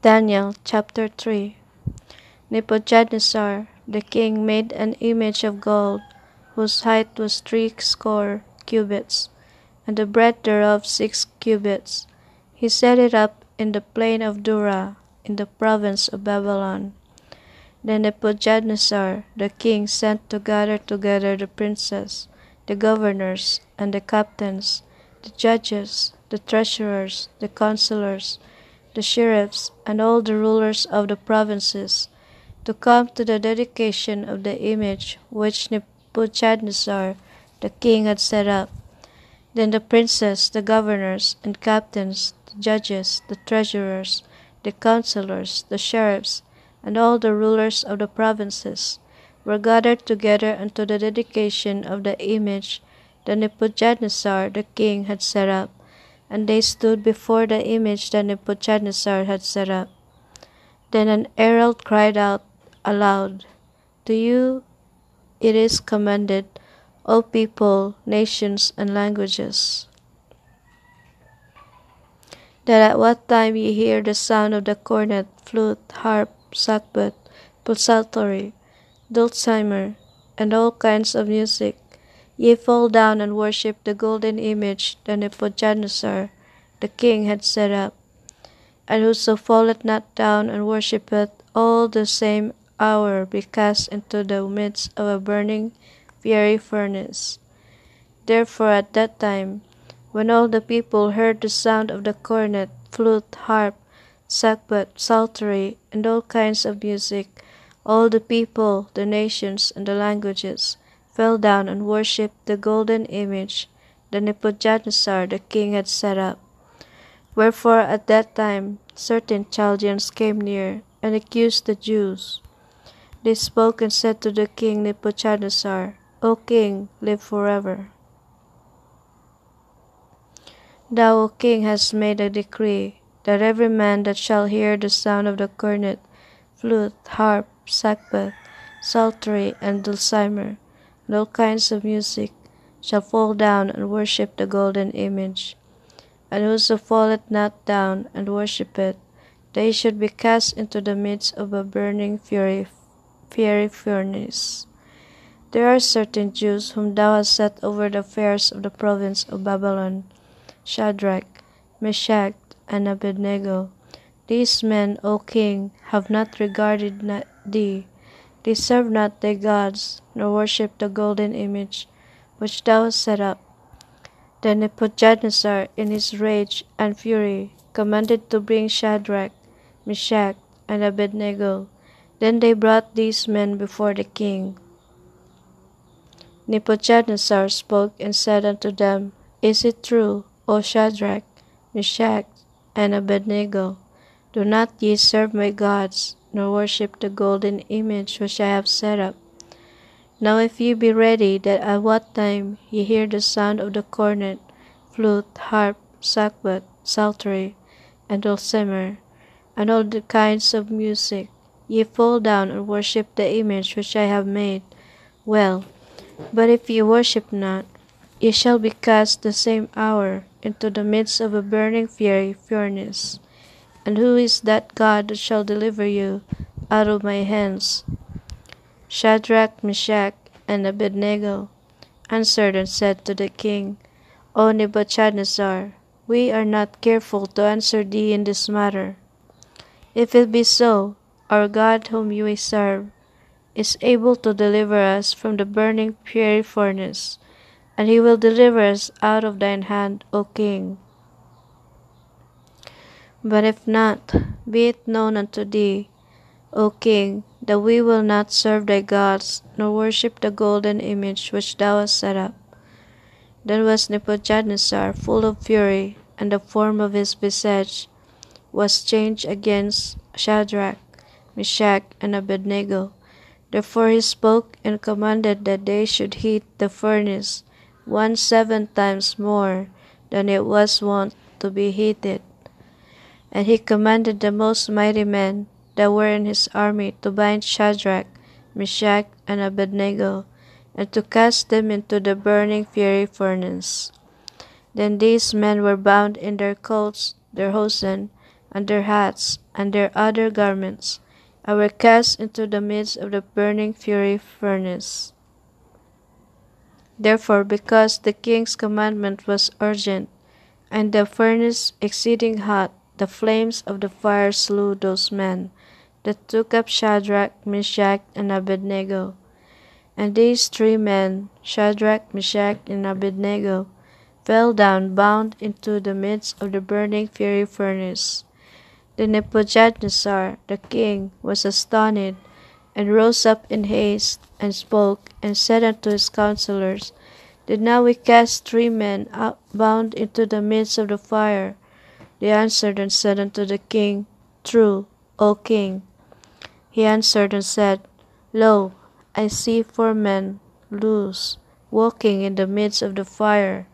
Daniel chapter 3. Nebuchadnezzar the king made an image of gold, whose height was 60 cubits, and the breadth thereof 6 cubits. He set it up in the plain of Dura, in the province of Babylon. Then Nebuchadnezzar the king sent to gather together the princes, the governors, and the captains, the judges, the treasurers, the counselors, the sheriffs, and all the rulers of the provinces, to come to the dedication of the image which Nebuchadnezzar the king had set up. Then the princes, the governors, and captains, the judges, the treasurers, the counselors, the sheriffs, and all the rulers of the provinces were gathered together unto the dedication of the image that Nebuchadnezzar the king had set up, and they stood before the image that Nebuchadnezzar had set up. Then an herald cried out aloud, To you it is commanded, O people, nations, and languages, that at what time ye hear the sound of the cornet, flute, harp, sackbut, psaltery, dulcimer, and all kinds of music, ye fall down and worship the golden image that Nebuchadnezzar the king had set up. And whoso falleth not down and worshippeth, all the same hour be cast into the midst of a burning fiery furnace. Therefore at that time, when all the people heard the sound of the cornet, flute, harp, sackbut, psaltery, and all kinds of music, all the people, the nations, and the languages fell down and worshipped the golden image that Nebuchadnezzar the king had set up. Wherefore at that time certain Chaldeans came near, and accused the Jews. They spoke and said to the king Nebuchadnezzar, O king, live forever. Thou, O king, hast made a decree, that every man that shall hear the sound of the cornet, flute, harp, sackbut, psaltery, and dulcimer, and all kinds of music, shall fall down and worship the golden image. And whoso falleth not down and worshippeth, they should be cast into the midst of a burning fiery furnace. There are certain Jews whom thou hast set over the affairs of the province of Babylon, Shadrach, Meshach, and Abednego. These men, O king, have not regarded thee. They serve not thy gods, nor worship the golden image which thou hast set up. Then Nebuchadnezzar, in his rage and fury, commanded to bring Shadrach, Meshach, and Abednego. Then they brought these men before the king. Nebuchadnezzar spoke and said unto them, Is it true, O Shadrach, Meshach, and Abednego? Do not ye serve my gods, nor worship the golden image which I have set up. Now if ye be ready, that at what time ye hear the sound of the cornet, flute, harp, sackbut, psaltery, and dulcimer, and all the kinds of music, ye fall down and worship the image which I have made, well. But if ye worship not, ye shall be cast the same hour into the midst of a burning fiery furnace. And who is that God that shall deliver you out of my hands? Shadrach, Meshach, and Abednego answered and said to the king, O Nebuchadnezzar, we are not careful to answer thee in this matter. If it be so, our God whom we serve is able to deliver us from the burning fiery furnace, and he will deliver us out of thine hand, O king. But if not, be it known unto thee, O king, that we will not serve thy gods, nor worship the golden image which thou hast set up. Then was Nebuchadnezzar full of fury, and the form of his visage was changed against Shadrach, Meshach, and Abednego. Therefore he spoke and commanded that they should heat the furnace 7 times more than it was wont to be heated. And he commanded the most mighty men that were in his army to bind Shadrach, Meshach, and Abednego, and to cast them into the burning fiery furnace. Then these men were bound in their coats, their hosen, and their hats, and their other garments, and were cast into the midst of the burning fury furnace. Therefore, because the king's commandment was urgent, and the furnace exceeding hot, the flames of the fire slew those men that took up Shadrach, Meshach, and Abednego. And these 3 men, Shadrach, Meshach, and Abednego, fell down bound into the midst of the burning fiery furnace. Then Nebuchadnezzar the king was astonished, and rose up in haste, and spoke, and said unto his counselors, Did not we cast 3 men out bound into the midst of the fire? They answered and said unto the king, True, O king. He answered and said, Lo, I see 4 men loose, walking in the midst of the fire,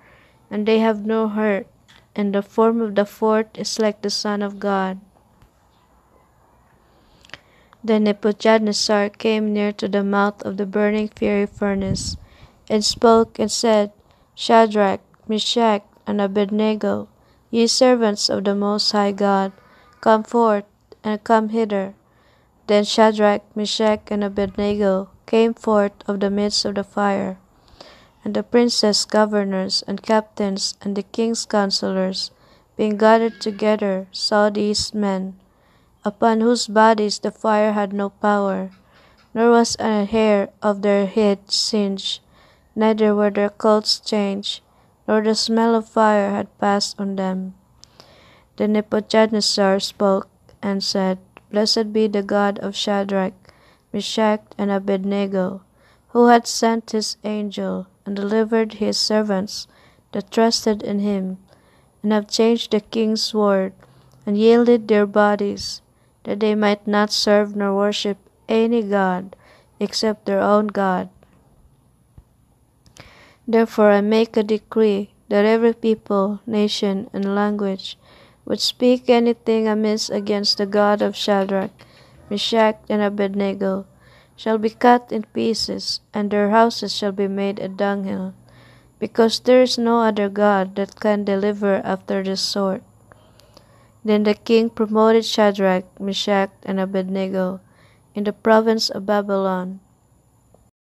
and they have no hurt, and the form of the 4th is like the Son of God. Then Nebuchadnezzar came near to the mouth of the burning fiery furnace, and spoke and said, Shadrach, Meshach, and Abednego, ye servants of the Most High God, come forth, and come hither. Then Shadrach, Meshach, and Abednego came forth of the midst of the fire. And the princes, governors, and captains, and the king's counselors, being gathered together, saw these men, upon whose bodies the fire had no power, nor was a hair of their head singed, neither were their clothes changed, nor the smell of fire had passed on them. Then Nebuchadnezzar spoke and said, Blessed be the God of Shadrach, Meshach, and Abednego, who hath sent his angel, and delivered his servants that trusted in him, and have changed the king's word, and yielded their bodies, that they might not serve nor worship any god except their own God. Therefore I make a decree that every people, nation, and language which speak anything amiss against the God of Shadrach, Meshach, and Abednego shall be cut in pieces, and their houses shall be made a dunghill, because there is no other God that can deliver after this sort. Then the king promoted Shadrach, Meshach, and Abednego in the province of Babylon,